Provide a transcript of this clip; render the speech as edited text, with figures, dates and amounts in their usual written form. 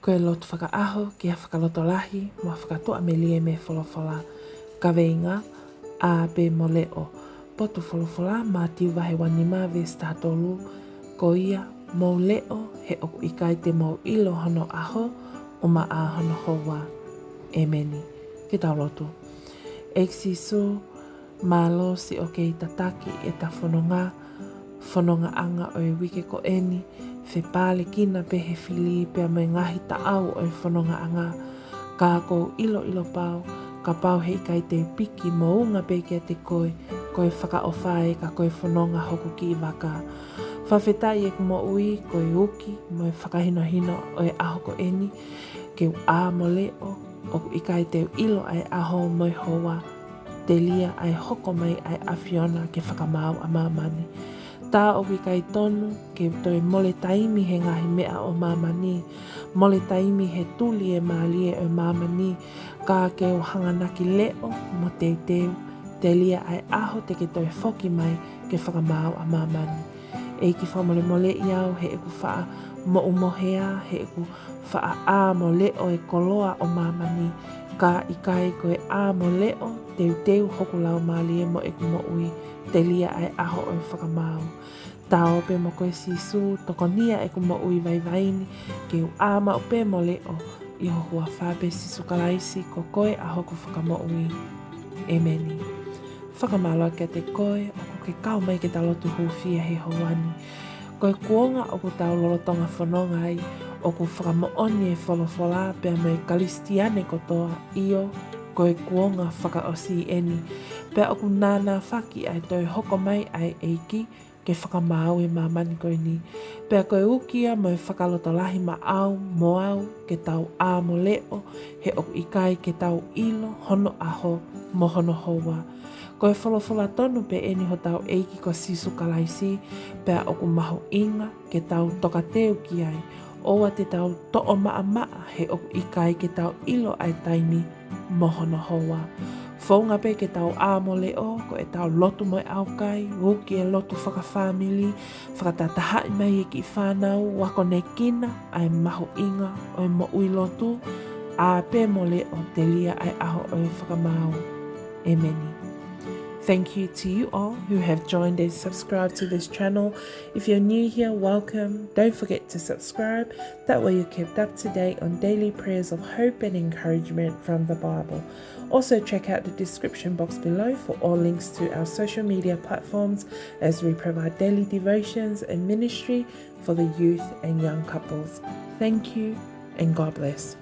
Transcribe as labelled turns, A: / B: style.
A: Koe lotu whakaaho ki a whakaloto lahi, ma whakatoa me lie me wholawhala. Ka veinga, a pe mo leo. Potu wholawhala ma tiu wahe wanima ves tātolu. Ko ia, mo leo he oku ikai te mo ilo hono aho, o ma a hono hoa. E meni. Ki tau lotu. Eksi su, malo si o ke i tataki e ta whanonga anga o e wike ko eni, whe pāle kina pe he whili pe a me ngahi ta au o e whanonga anga, ka ko ilo pau, ka pau he ikai te piki mo unga pe kia te koe whaka o whae ka koe whanonga hoku ki i waka. Whawhetai e ku mo ui, koe uki, mo e whakahino o e aho ko eni, ke u a mo leo, o ku ikai te ilo ai aho mo e hoa, te lia ai hoko mai ai awhiona ke whakamau a mamani. Tā o kai tonu ke toi mole taimi he ngahi mea o mamani. Mole taimi he tuli e maalie o mamani. Ka ke o hanganaki leo mo teu, te lia ai aho te ke toi whoki mai ke whakamau a mamani. E ki whamole mole iau he eku wha mo umohea, he eku wha a mo leo e koloa o mamani. Ka ikai koe a mo leo, teu hoku lau maalie mo eku mo ui, te lia ai aho o whakamau. Tao pe mo koe sisu, toko nia e ku mo ui vaivaini, ke u ama o pe mo leo, i ho hua whape sisu kalaisi, ko koe a hoku whakamo ui. E meni. Whakamalo ke te koe, o ku ke kau mai ke talotu huwhia he hawani. Koe kuonga o ku tau lolotonga whanonga ai, o ku whakamo oni e wholawhola, pe a me kalistiane kotoa, iyo, koe kuonga whakaosi eni, pe o ku nāna whaki ai toi hoko mai ai eiki, ke whakamau e mamani koe ni. Pea koe ukia mo e whakaloto lahi ma au, mo au, ke tau a mo leo, he oku ikai ke tau ilo, hono aho, mo hono hoa. Koe wholawhola tonu pe eni ho tau eiki ko sisu kalaisi, pea oku maho inga, ke tau toka teu ki ai. Oa te tau to'o maa he oku ikai ke tau ilo ai taimi, mo hono hoa. Whaunga pe ke tau āmo leo, ko e tau lotu mo e aukai, uki e lotu whakawhamili, whakatatahai mai e ki whanau, wako ne kina, ai maho inga, o e mo ui lotu, a pe mo leo te lia ai aho o e whakamau. E meni. Thank you to you all who have joined and subscribed to this channel. If you're new here, welcome. Don't forget to subscribe. That way you're kept up to date on daily prayers of hope and encouragement from the Bible. Also check out the description box below for all links to our social media platforms as we provide daily devotions and ministry for the youth and young couples. Thank you and God bless.